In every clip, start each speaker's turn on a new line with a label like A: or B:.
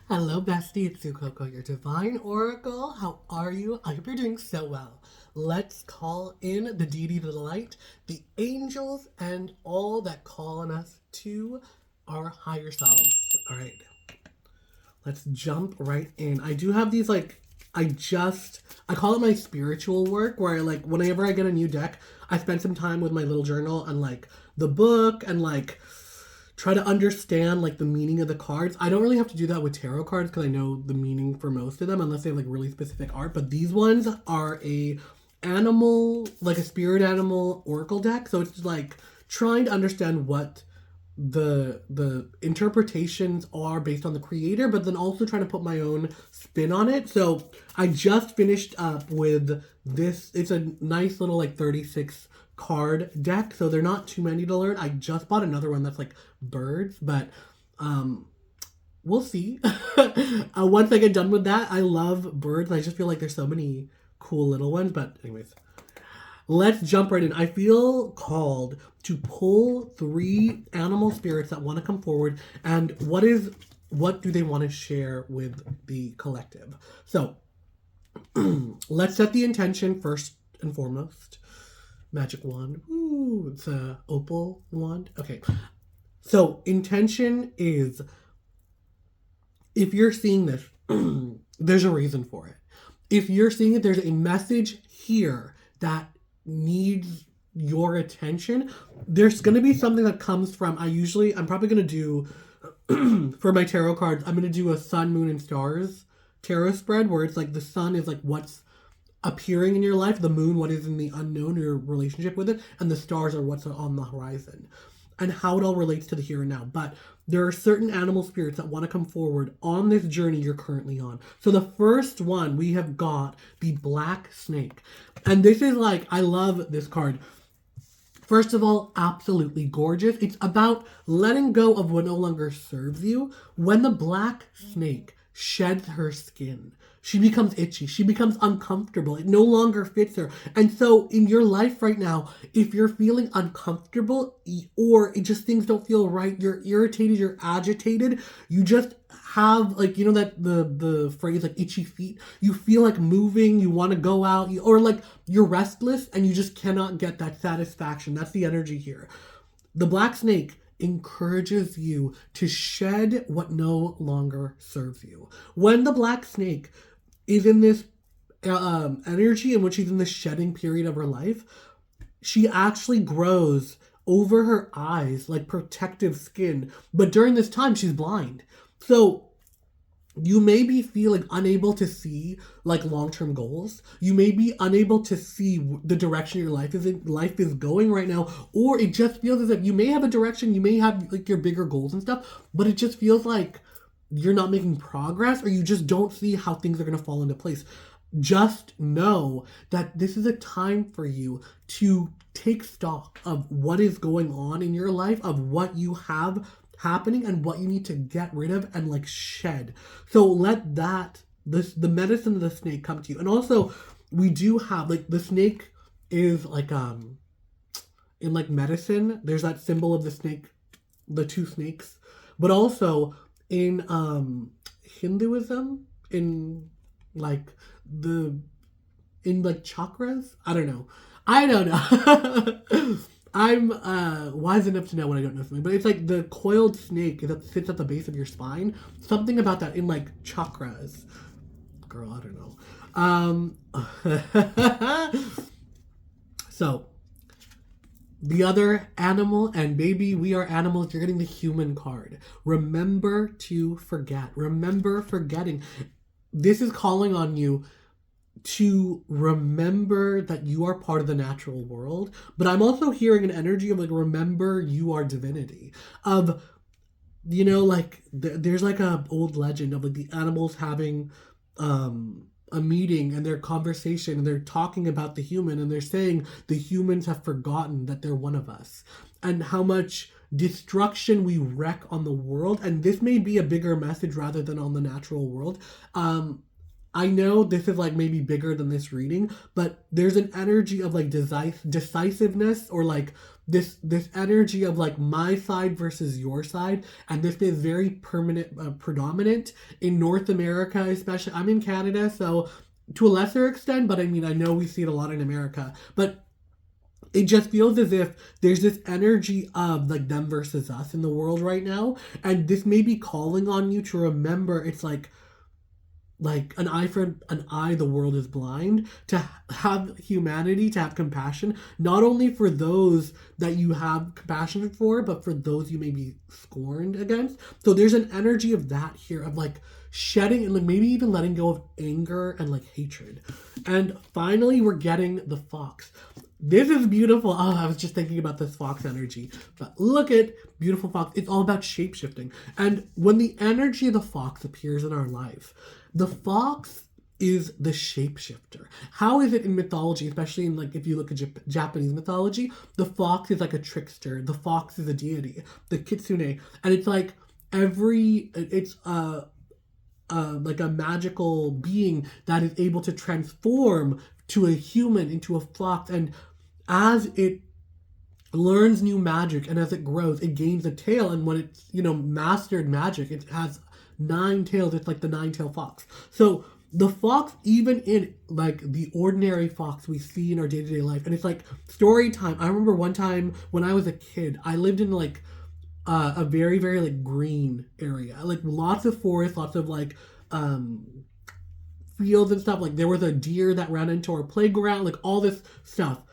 A: Hello, bestie. It's Coco, your divine oracle. How are you? I hope you're doing so well. Let's call in the deities of the light, the angels, and all that call on us to our higher selves. All right, let's jump right in. I do have these I call it my spiritual work, where whenever I get a new deck, I spend some time with my little journal and the book and try to understand the meaning of the cards. I don't really have to do that with tarot cards because I know the meaning for most of them unless they have really specific art. But these ones are a spirit animal oracle deck. So it's trying to understand what the interpretations are based on the creator, but then also trying to put my own spin on it. So I just finished up with this. It's a nice little 36 card deck, so they're not too many to learn. I just bought another one that's birds, but we'll see. Once I get done with that, I love birds. I just feel there's so many cool little ones. But anyways, let's jump right in. I feel called to pull 3 animal spirits that want to come forward, and what do they want to share with the collective. So let's set the intention first and foremost. Magic wand. Ooh, it's a opal wand. Okay. So intention is, if you're seeing this, there's a reason for it. If you're seeing it, there's a message here that needs your attention. There's going to be something that comes from, I'm probably going to do, for my tarot cards, I'm going to do a sun, moon, and stars tarot spread where it's the sun is what's appearing in your life, the moon, what is in the unknown, your relationship with it, and the stars are what's on the horizon and how it all relates to the here and now. But there are certain animal spirits that want to come forward on this journey you're currently on. So the first one, we have got the black snake. And this is I love this card. First of all, absolutely gorgeous. It's about letting go of what no longer serves you. When the black snake sheds her skin, she becomes itchy. She becomes uncomfortable. It no longer fits her. And so in your life right now, if you're feeling uncomfortable or it just things don't feel right, you're irritated, you're agitated, you just have that the phrase itchy feet, you feel moving, you want to go out, or you're restless and you just cannot get that satisfaction. That's the energy here. The black snake encourages you to shed what no longer serves you. When the black snake is in this energy in which she's in the shedding period of her life, she actually grows over her eyes protective skin. But during this time, she's blind. So you may be feeling unable to see long-term goals. You may be unable to see the direction your life is going right now, or it just feels as if you may have a direction, you may have your bigger goals and stuff, but it just feels you're not making progress, or you just don't see how things are going to fall into place. Just know that this is a time for you to take stock of what is going on in your life, of what you have happening and what you need to get rid of and shed. So let the medicine of the snake come to you. And also we do have the snake is in medicine, there's that symbol of the snake, the 2 snakes, but also in Hinduism, in chakras, I don't know. I'm wise enough to know when I don't know something, but it's the coiled snake that sits at the base of your spine. Something about that in chakras. Girl, I don't know. So the other animal, and baby, we are animals. You're getting the human card. Remember to forget. Remember forgetting. This is calling on you to remember that you are part of the natural world, but I'm also hearing an energy of remember you are divinity. Of there's a old legend of the animals having a meeting and their conversation, and they're talking about the human, and they're saying the humans have forgotten that they're one of us and how much destruction we wreak on the world. And this may be a bigger message rather than on the natural world. I know this is maybe bigger than this reading, but there's an energy of decisiveness, or this energy of like my side versus your side, and this is very predominant in North America, especially. I'm in Canada, so to a lesser extent, but I mean, I know we see it a lot in America, but it just feels as if there's this energy of like them versus us in the world right now, and this may be calling on you to remember it's like an eye for an eye, the world is blind, to have humanity, to have compassion, not only for those that you have compassion for, but for those you may be scorned against. So there's an energy of that here, of like shedding and like maybe even letting go of anger and like hatred. And finally, we're getting the fox. This is beautiful. Oh, I was just thinking about this fox energy. But look at beautiful fox. It's all about shape-shifting. And when the energy of the fox appears in our life, the fox is the shapeshifter. How is it in mythology, especially in like if you look at Japanese mythology, the fox is like a trickster. The fox is a deity, the kitsune, and it's like it's like a magical being that is able to transform to a human into a fox, and as it learns new magic and as it grows, it gains a tail, and when it's mastered magic, it has 9 tails. It's like the 9-tailed fox. So the fox, even in like the ordinary fox we see in our day-to-day life, and it's like story time. I remember one time when I was a kid, I lived in like a very, very like green area, like lots of forest, lots of like fields and stuff. Like there was a deer that ran into our playground, like all this stuff.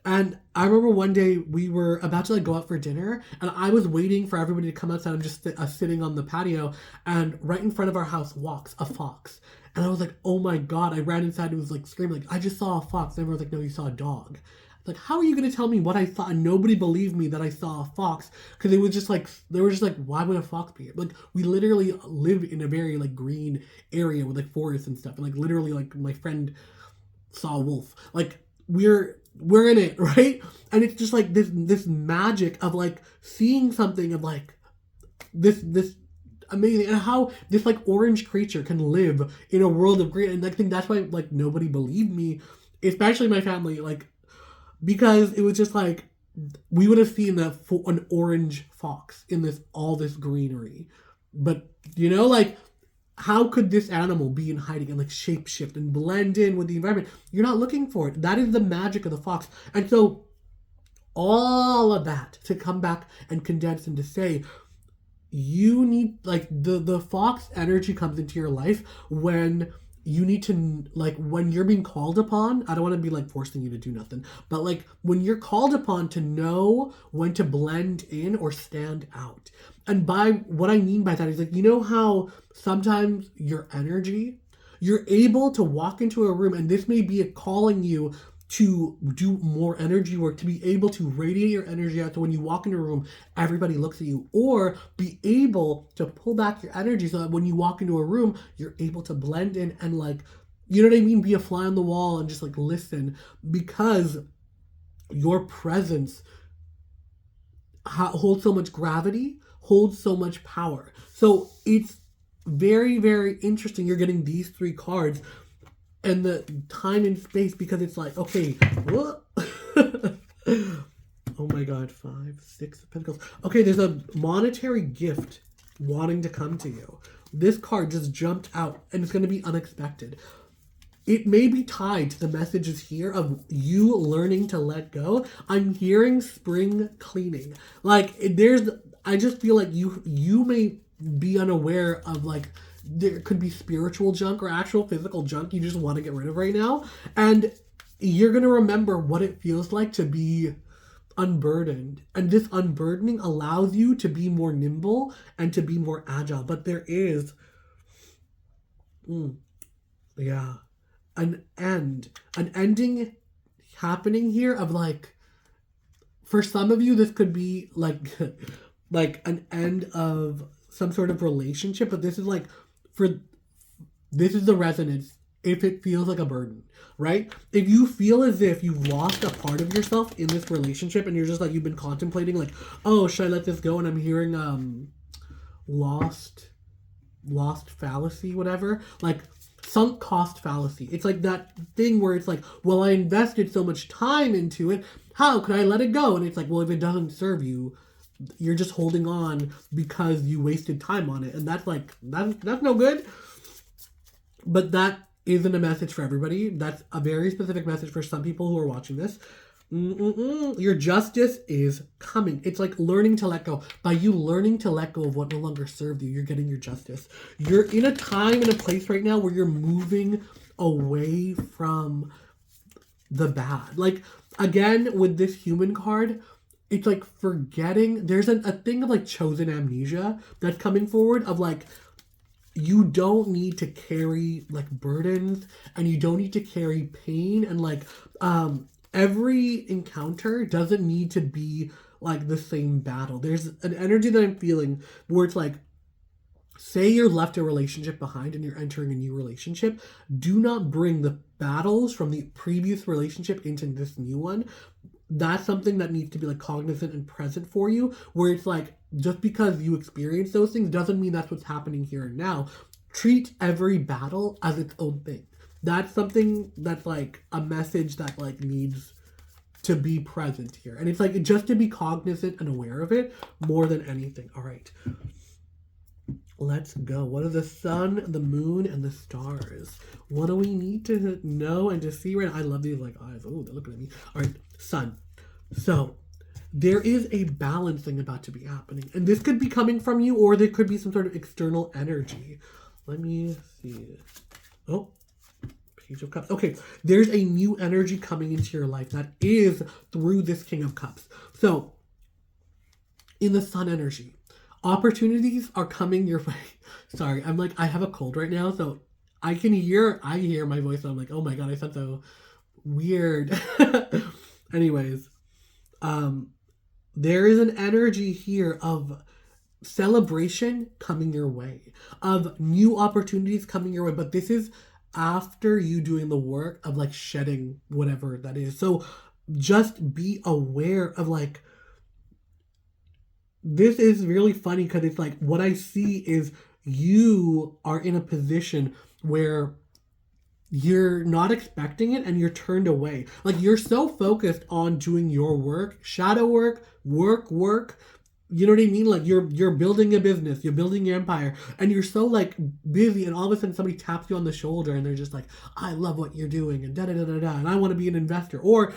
A: And I remember one day we were about to like go out for dinner, and I was waiting for everybody to come outside. I'm just sitting on the patio, and right in front of our house walks a fox. And I was like, oh my God. I ran inside and was like screaming, like, I just saw a fox. And everyone was like, no, you saw a dog. Like, how are you going to tell me what I saw? And nobody believed me that I saw a fox, because it was just like, they were just like, why would a fox be here? Like, we literally live in a very like green area with like forests and stuff. And like literally like my friend saw a wolf. Like we're in it, right? And it's just like this magic of like seeing something of like this amazing, and how this like orange creature can live in a world of green. And I think that's why like nobody believed me, especially my family, like, because it was just like we would have seen an orange fox in all this greenery, but like, how could this animal be in hiding and like shapeshift and blend in with the environment? You're not looking for it. That is the magic of the fox. And so all of that to come back and condense and to say, you need like the fox energy comes into your life when you need to, like, when you're being called upon. I don't want to be like forcing you to do nothing, but like when you're called upon to know when to blend in or stand out. And by what I mean by that is like, how sometimes your energy, you're able to walk into a room, and this may be calling you to do more energy work, to be able to radiate your energy out, so when you walk into a room, everybody looks at you, or be able to pull back your energy so that when you walk into a room, you're able to blend in and like, you know what I mean? Be a fly on the wall and just like listen, because your presence holds so much gravity, holds so much power. So it's very, very interesting. You're getting these 3 cards and the time and space, because it's like, okay, oh my God, 5, 6 of Pentacles. Okay, there's a monetary gift wanting to come to you. This card just jumped out, and it's going to be unexpected. It may be tied to the messages here of you learning to let go. I'm hearing spring cleaning. Like I just feel like you may be unaware of like, there could be spiritual junk or actual physical junk you just want to get rid of right now. And you're going to remember what it feels like to be unburdened. And this unburdening allows you to be more nimble and to be more agile. But there is, an ending happening here of like, for some of you, this could be like, like an end of some sort of relationship, but this is like, this is the resonance if it feels like a burden, right? If you feel as if you've lost a part of yourself in this relationship, and you're just like, you've been contemplating like, oh, should I let this go? And I'm hearing lost fallacy, whatever. Like sunk cost fallacy. It's like that thing where it's like, well, I invested so much time into it. How could I let it go? And it's like, well, if it doesn't serve you, you're just holding on because you wasted time on it. And that's like, that's no good. But that isn't a message for everybody. That's a very specific message for some people who are watching this. Your justice is coming. It's like learning to let go. By you learning to let go of what no longer served you, you're getting your justice. You're in a time and a place right now where you're moving away from the bad. Like, again, with this human card, it's like forgetting. There's a thing of like chosen amnesia that's coming forward of like, you don't need to carry like burdens, and you don't need to carry pain, and like every encounter doesn't need to be like the same battle. There's an energy that I'm feeling where it's like, say you're left a relationship behind and you're entering a new relationship. Do not bring the battles from the previous relationship into this new one. That's something that needs to be like cognizant and present for you, where it's like, just because you experience those things doesn't mean that's what's happening here and now. Treat every battle as its own thing. That's something that's like a message that like needs to be present here. And it's like just to be cognizant and aware of it more than anything. All right. Let's go. What are the sun, the moon, and the stars? What do we need to know and to see right now? I love these like eyes. Oh, they're looking at me. All right. Sun. So there is a balancing about to be happening. And this could be coming from you, or there could be some sort of external energy. Let me see. Oh. Page of Cups. Okay, there's a new energy coming into your life that is through this King of Cups. So, in the sun energy, opportunities are coming your way. Sorry, I'm like, I have a cold right now, so I hear my voice, and I'm like, oh my god, I sound so weird. Anyways, there is an energy here of celebration coming your way, of new opportunities coming your way, but this is after you doing the work of like shedding whatever that is. So just be aware of like, this is really funny because it's like, what I see is you are in a position where you're not expecting it and you're turned away. Like, you're so focused on doing your work, shadow work, work. You know what I mean? Like, you're building a business, you're building your empire, and you're so like busy, and all of a sudden somebody taps you on the shoulder and they're just like, I love what you're doing, and da-da-da-da-da, and I want to be an investor. Or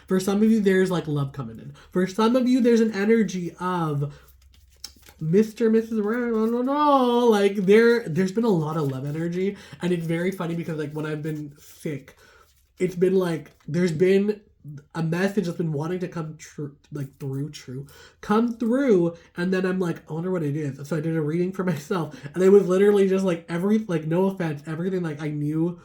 A: for some of you, there's like love coming in. For some of you, there's an energy of Mr. Mrs. No, like there's been a lot of love energy, and it's very funny because like when I've been sick, it's been like there's been a message that's been wanting to come through, and then I'm like, I wonder what it is. So I did a reading for myself, and it was literally just like no offense, everything like I knew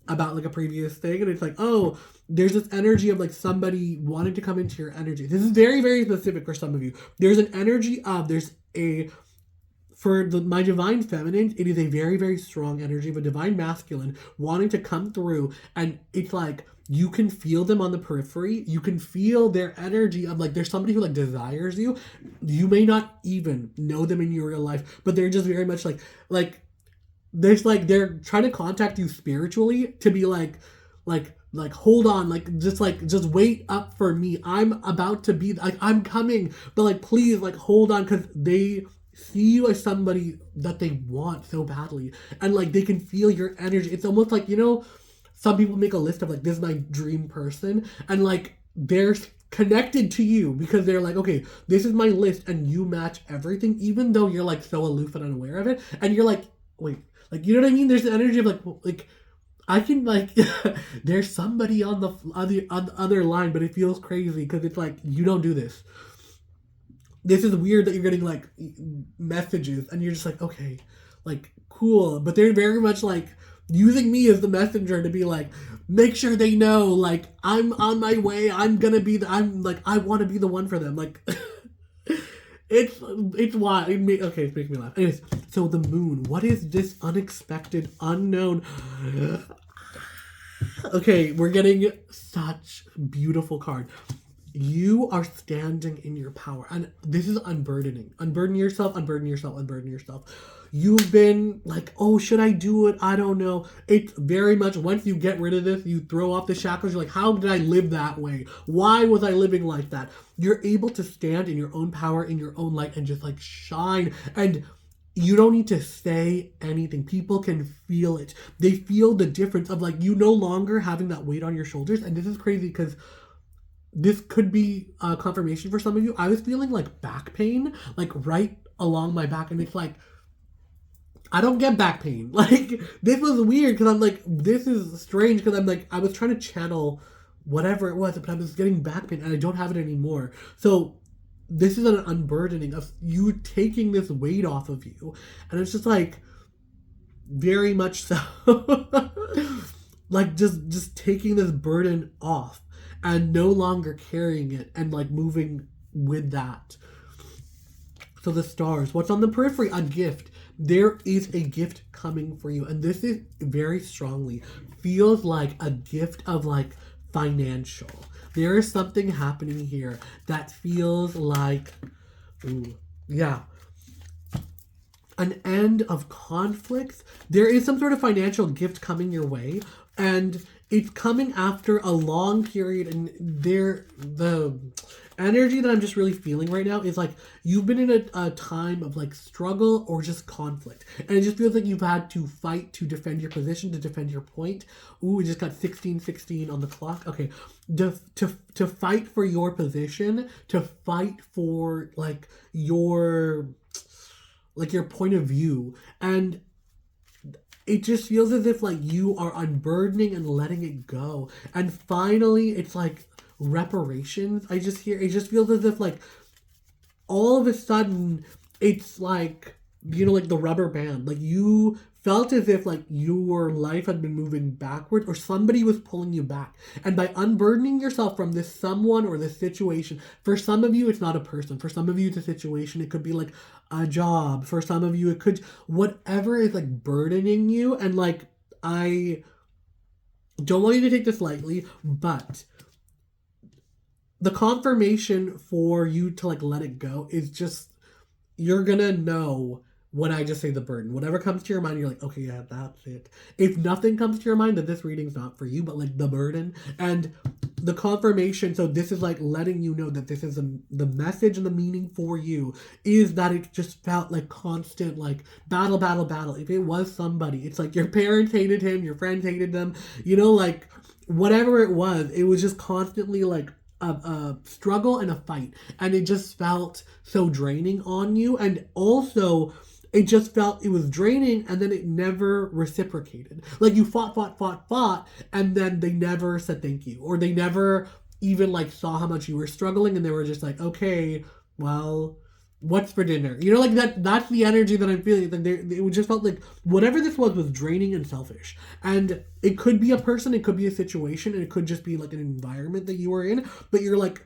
A: about like a previous thing, and it's like, oh, there's this energy of like somebody wanting to come into your energy. This is very, very specific for some of you. There's an energy of my divine feminine, it is a very, very strong energy of a divine masculine wanting to come through, and it's like you can feel them on the periphery. You can feel their energy of like, there's somebody who like desires you. You may not even know them in your real life, but they're just very much like there's like, they're trying to contact you spiritually to be like, hold on, just wait up for me. I'm about to be like, I'm coming, but like, please, like, hold on, because they see you as somebody that they want so badly, and like they can feel your energy. It's almost like, you know, some people make a list of like, this is my dream person, and like they're connected to you because they're like, okay, this is my list, and you match everything, even though you're like so aloof and unaware of it, and you're like, wait, like, you know what I mean? There's the energy of like I can like there's somebody on the other line, but it feels crazy because it's like, you don't do this. This is weird that you're getting like messages and you're just like, okay, like, cool, but they're very much like using me as the messenger to be like, make sure they know, like, I'm on my way, I want to be the one for them, like it's wild. Okay, it's making me laugh. Anyways, so the moon, what is this unexpected, unknown? Okay, we're getting such beautiful card. You are standing in your power, and this is unburdening. Unburden yourself. you've been like, oh, should I do it? I don't know. It's very much, once you get rid of this, you throw off the shackles, you're like, how did I live that way? Why was I living like that? You're able to stand in your own power, in your own light, and just like shine. And you don't need to say anything. People can feel it. They feel the difference of like you no longer having that weight on your shoulders. And this is crazy because this could be a confirmation for some of you. I was feeling like back pain, like right along my back. And it's like, I don't get back pain. Like, this was weird because I'm like, this is strange because I'm like, I was trying to channel whatever it was, but I was getting back pain and I don't have it anymore. So this is an unburdening of you taking this weight off of you. And it's just like, very much so. Like, just taking this burden off and no longer carrying it and like moving with that. So the stars, what's on the periphery? A gift. There is a gift coming for you. And this is very strongly feels like a gift of like financial. There is something happening here that feels like, an end of conflicts. There is some sort of financial gift coming your way. And it's coming after a long period, and the energy that I'm just really feeling right now is like you've been in a time of like struggle or just conflict, and it just feels like you've had to fight to defend your position, to defend your point. Ooh, we just got 16:16 on the clock. Okay, to fight for your position, to fight for like your point of view. And it just feels as if like you are unburdening and letting it go. And finally, it's like reparations. It just feels as if like all of a sudden it's like, like the rubber band. Like you felt as if like your life had been moving backward or somebody was pulling you back. And by unburdening yourself from this someone or this situation, for some of you, it's not a person. For some of you, it's a situation. It could be like a job. For some of you, it could, whatever is like burdening you. And like, I don't want you to take this lightly, but the confirmation for you to like let it go is just, you're gonna know when I just say the burden. Whatever comes to your mind, you're like, okay, yeah, that's it. If nothing comes to your mind, then this reading's not for you, but like the burden and the confirmation. So this is like letting you know that this is the message and the meaning for you is that it just felt like constant, like battle, battle, battle. If it was somebody, it's like your parents hated him, your friends hated them, like whatever it was just constantly like a struggle and a fight. And it just felt so draining on you. And also, it just felt it was draining, and then it never reciprocated. Like you fought, and then they never said thank you. Or they never even like saw how much you were struggling, and they were just like, okay, well, what's for dinner? Like that's the energy that I'm feeling. Like it just felt like whatever this was draining and selfish. And it could be a person, it could be a situation, and it could just be like an environment that you were in. But you're like,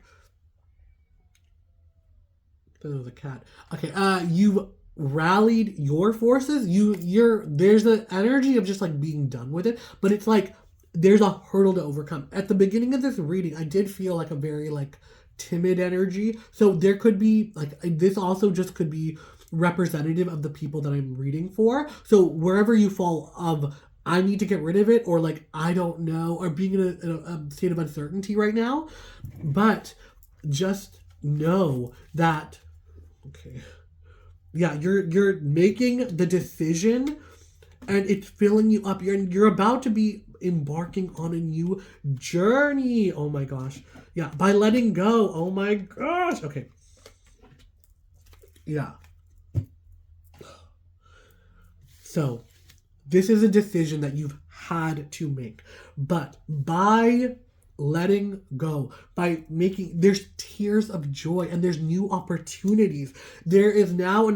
A: there was a cat. Okay, you've rallied your forces. There's an energy of just like being done with it, but it's like there's a hurdle to overcome. At the beginning of this reading, I did feel like a very like timid energy. So there could be like, this also just could be representative of the people that I'm reading for. So wherever you fall of, I need to get rid of it, or like, I don't know, or being in a state of uncertainty right now. But just know that, okay, yeah, you're making the decision and it's filling you up. You're about to be embarking on a new journey. Oh my gosh. Yeah, by letting go. Oh my gosh. Okay. Yeah. So, this is a decision that you've had to make. But by letting go, by making, there's tears of joy and there's new opportunities. There is now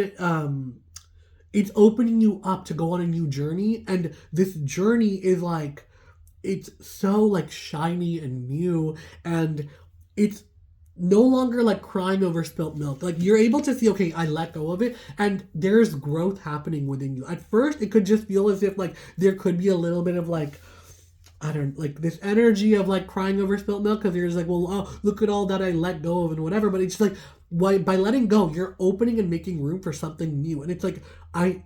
A: it's opening you up to go on a new journey, and this journey is like, it's so like shiny and new, and it's no longer like crying over spilt milk. Like you're able to see, okay, I let go of it, and there's growth happening within you. At first, it could just feel as if like there could be a little bit of like, I don't like this energy of like crying over spilt milk, because you're just like, well, oh, look at all that I let go of and whatever. But it's just like by letting go, you're opening and making room for something new. And it's like I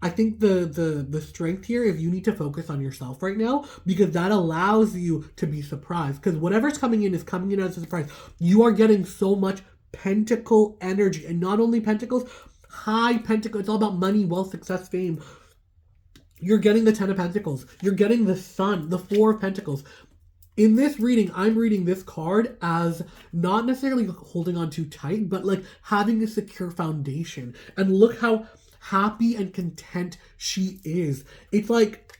A: I think the strength here is you need to focus on yourself right now, because that allows you to be surprised. Because whatever's coming in is coming in as a surprise. You are getting so much pentacle energy, and not only pentacles, high pentacle. It's all about money, wealth, success, fame. You're getting the 10 of Pentacles. You're getting the Sun, the 4 of Pentacles. In this reading, I'm reading this card as not necessarily holding on too tight, but like having a secure foundation. And look how happy and content she is. It's like,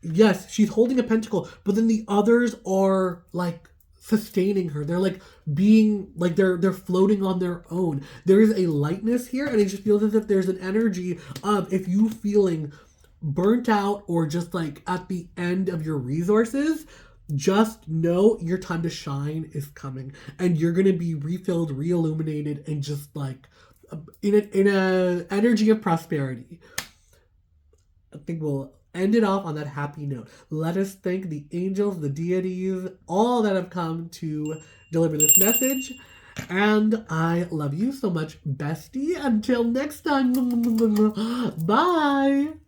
A: yes, she's holding a pentacle, but then the others are like sustaining her. They're like being like they're floating on their own. There is a lightness here, and it just feels as if there's an energy of, if you feeling burnt out or just like at the end of your resources, just know your time to shine is coming, and you're gonna be refilled, re-illuminated, and just like in a energy of prosperity. I think we'll end it off on that happy note. Let us thank the angels, the deities, all that have come to deliver this message. And I love you so much, bestie. Until next time. Bye.